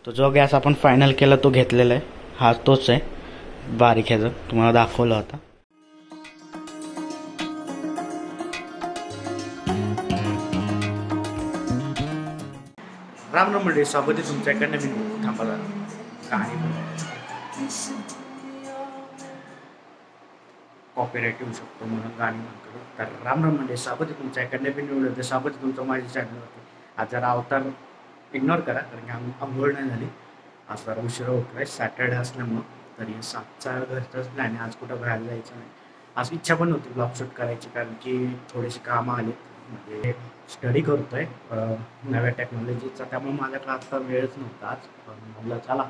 तो जो गॅस आपण फायनल केला तो घेतलेला आहे, हा तोच आहे बारीक ह्याचा, तुम्हाला दाखवला होता. राम राम मंडळी, स्वागत आहे तुमच्याकडनं. मी थांबा कहाणी कॉपीराईट येऊ शकतो म्हणून गाणी म्हणतो. तर राम राम मंडळी, स्वागत आहे तुमच्याकडनं. मी निवडलं स्वागत आहे तुमचं माझ्या चॅनलवरती. आज जरा अवतार इग्नोर करा कारण की आंघोळ नाही झाली. आज जरा उशिरा उठलाय, सॅटर्डे असल्यामुळं. तरी 7चा घरचाच प्लॅन आहे, आज कुठं बाहेर जायचं नाही. आज इच्छा पण नव्हती ब्लॉग शूट करायची कारण की थोडीशी कामं आली. म्हणजे स्टडी करतोय नव्या टेक्नॉलॉजीचा, त्यामुळे माझ्याकडे आता वेळच नव्हता. आज म्हणलं चला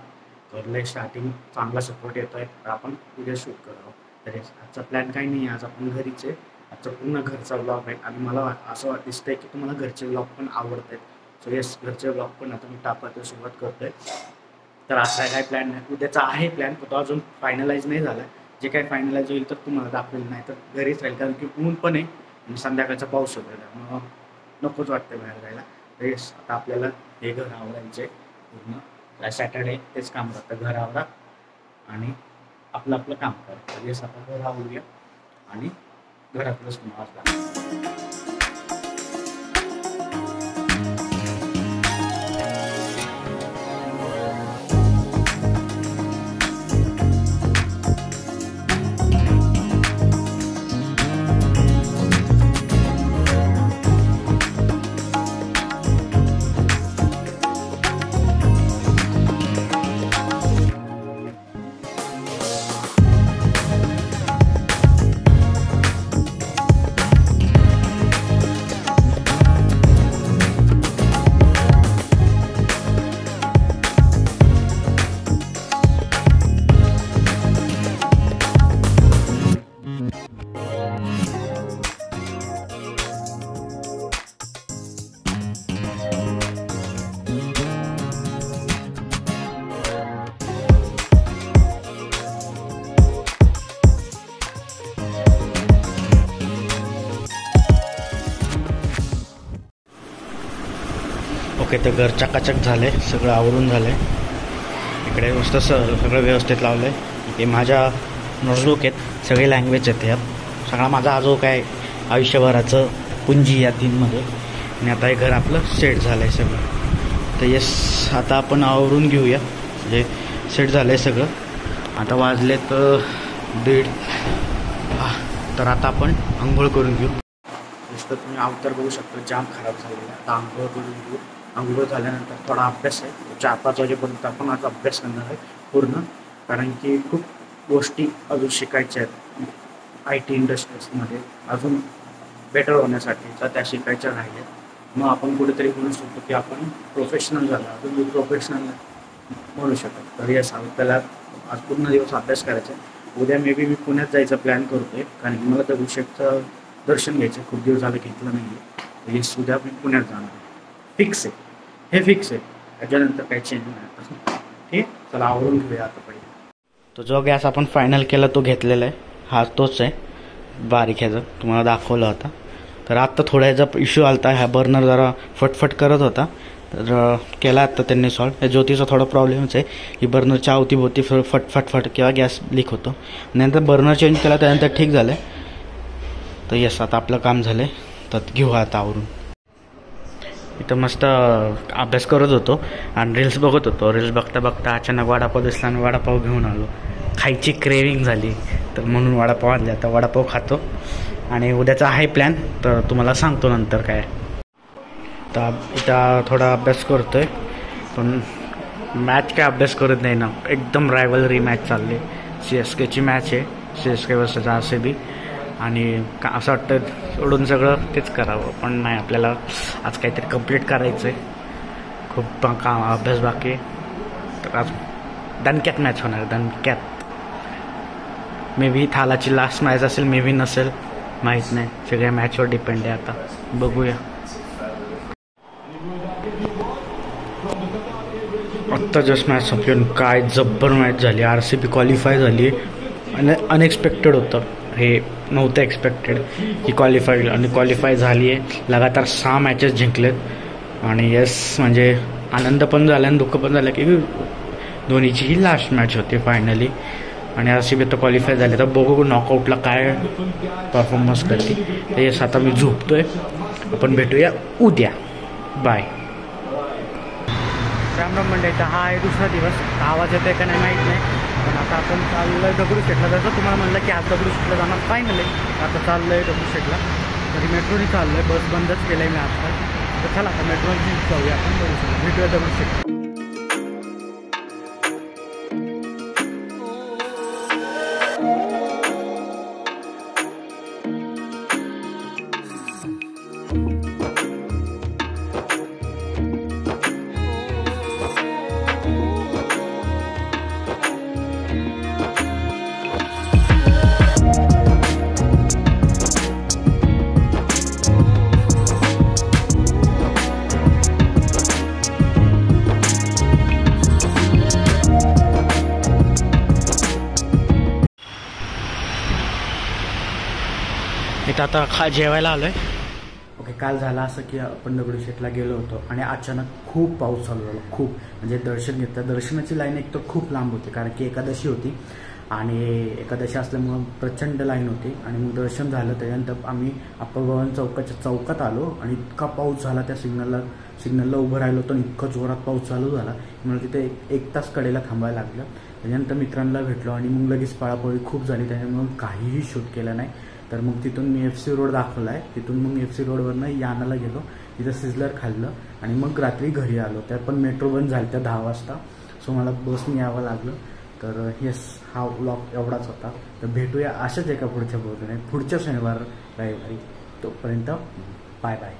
करलंय स्टार्टिंग, चांगला सपोर्ट येतोय तर आपण व्हिडिओ शूट करावं. तर आजचा प्लॅन काही नाही, आज आपण घरीच आहे. आजचा पूर्ण घरचा ब्लॉग आहे आणि मला असं दिसतंय की तुम्हाला घरचे ब्लॉग पण आवडत आहेत. सो येस, घरचे ब्लॉग पण आता मी टाकायला सुरुवात करतोय. तर आज काय प्लॅन नाही, उद्याचा आहे प्लॅन, पण तो अजून फायनलाइज नाही झाला. जे काही फायनलाइज होईल तर तुम्हाला दाखवेल, नाही तर घरीच राहील कारण की ऊन पण आहे आणि संध्याकाळचा पाऊस होतो, त्यामुळं नकोच वाटतं बाहेर जायला. तर येस, आता आपल्याला हे घर आवरायचं आहे पूर्ण. सॅटर्डे तेच काम करतं, घर आवरा आणि आपलं आपलं काम करा. तर येस, आपण घर आवरूया आणि घरातलंच तुम्हाला ओके. तर घर चकाचक झालं आहे, सगळं आवरून झालं आहे. इकडे मस्त सगळं व्यवस्थित लावलं आहे. हे माझ्या नोटबुक आहेत, सगळे लँग्वेज आहेत यात. सगळा माझा जो काय आयुष्यभराचं पुंजी या तीनमध्ये. आणि आता हे घर आपलं सेट झालं आहे सगळं. तर येस, आता आपण आवरून घेऊया. म्हणजे सेट झालं आहे सगळं. आता वाजले तर 1:30. तर आता आपण आंघोळ करून घेऊ. नुसतं तुम्ही अवतार बघू शकता, जाम खराब झालेला. आता आंघोळ करून घेऊ. आंघोळ झाल्यानंतर थोडा अभ्यास आहे, 4-5 वाजेपर्यंत आपण आज अभ्यास करणार आहे पूर्ण. कारण की खूप गोष्टी अजून शिकायच्या आहेत IT इंडस्ट्रीजमध्ये, अजून बेटर होण्यासाठी तर त्या शिकायच्या राहिल्या. मग आपण कुठेतरी म्हणू शकतो की आपण प्रोफेशनल झाला, अजून प्रोफेशनल म्हणू शकतो. तर यास आपल्याला आज पूर्ण दिवस अभ्यास करायचा आहे. उद्या मे बी मी पुण्यात जायचा प्लॅन करतो आहे कारण की मला दगडूशेठचं दर्शन घ्यायचं, खूप दिवस झालं घेतलं नाही आहे. येस, उद्या मी पुण्यात जाणार आहे, फिक्स आहे, हे फिक्स आहे. त्याच्यानंतर काही चेंज नाही. ठीक, चला आवरून घेऊया आता पहिले. तो जो गॅस आपण फायनल केला तो घेतलेला आहे, हा तोच आहे बारीक ह्याचा, तुम्हाला दाखवला होता. तर आत्ता थोडा ह्याचा इश्यू आला होता, ह्या बर्नर जरा फटफट करत होता. तर केला आत्ता त्यांनी सॉल्व. या ज्योतीचा थोडा प्रॉब्लेमच आहे की बर्नरच्या अवतीभोवती फटफट किंवा गॅस लीक होतो. नंतर बर्नर चेंज केला, त्यानंतर ठीक झालं. तर येस, आता आपलं काम झालं आहे, तर घेऊ आता आवरून. इथं मस्त अभ्यास करत होतो आणि रील्स बघत होतो. रील्स बघता बघता अचानक वडापाव दिसला आणि वडापाव घेऊन आलो. खायची क्रेविंग झाली तर म्हणून वडापाव आणले. आता वडापाव खातो आणि उद्याचा आहे प्लॅन, तर तुम्हाला सांगतो नंतर काय. तर इथं थोडा अभ्यास करतो आहे, पण मॅच काय अभ्यास करत नाही ना. एकदम रायव्हलरी मॅच चालली. CSKची मॅच आहे, CSK वर्सेस RCB. आणि असं वाटतं सोडून सगळं तेच करावं, पण नाही, आपल्याला आज काहीतरी कंप्लीट करायचं आहे. खूप अभ्यास बाकी आहे. तर आज दणक्यात मॅच होणार, दणक्यात. मे बी थालाची लास्ट मॅच असेल, मे बी नसेल, माहीत नाही. सगळ्या मॅचवर डिपेंड आहे. आता बघूया. आत्ता जस्ट मॅच संपली, काय जब्बर मॅच झाली. RCB क्वालिफाय झाली आणि अनएक्सपेक्टेड होतं, हे नव्हतं एक्सपेक्टेड की क्वालिफाय झाली आहे. लगातार 6 मॅचेस जिंकलेत आणि येस, म्हणजे आनंद पण झाला आणि दुःख पण झालं की धोनीचीही लास्ट मॅच होती फायनली आणि RCB तर क्वालिफाय झाले. तर बघू नॉकआउटला काय परफॉर्मन्स करते. तर येस आता मी झोपतोय. आपण भेटूया उद्या. बाय. रामराम मंडळीचा हा आहे दुसरा दिवस. आवाज येतोय का नाही माहीत नाही, पण आता आपण चाललोय दगडूशेठला. जसं तुम्हाला म्हणलं की आज दगडूशेठला जाणार फायनल आहे. आता चाललोय दगडूशेठला. तरी मेट्रोने चाललोय, बस बंदच केलं आहे मी आजकाल. तर चला आता मेट्रोने जाऊया आपण दगडूशेठला. भेटूया दगडूशेठ. इथं आता जेवायला आलोय. ओके, काल झालं असं की आपण दगडूशेठला गेलो होतो आणि अचानक खूप पाऊस चालू झाला. खूप म्हणजे दर्शन घेतलं. दर्शनाची लाईन एक तर खूप लांब होती कारण की एकादशी होती आणि एकादशी असल्यामुळं प्रचंड लाईन होती. आणि मग दर्शन झालं. त्याच्यानंतर आम्ही अप्पाभवन चौकाच्या चौकात आलो आणि इतका पाऊस झाला. त्या सिग्नलला उभं राहिलो तर इतकं जोरात पाऊस चालू झाला. मला तिथे एक तास कडेला थांबायला लागलं. त्याच्यानंतर मित्रांना भेटलो आणि मग लगेच पळापळी खूप झाली. त्याच्यामुळं काहीही शूट केलं नाही. तर मग तिथून मी FC रोड दाखवला आहे. तिथून मग FC रोडवरनं यानाला गेलो. तिथं सिझलर खाल्लं आणि मग रात्री घरी आलो. त्यात पण मेट्रो बंद झाली त्या 10 वाजता. सो मला बसने यावं लागलं. तर येस, हा व्लॉग एवढाच होता. तर भेटूया अशाच एका पुढच्या ब्लॉगने पुढच्या शनिवार रविवारी. तोपर्यंत बाय बाय.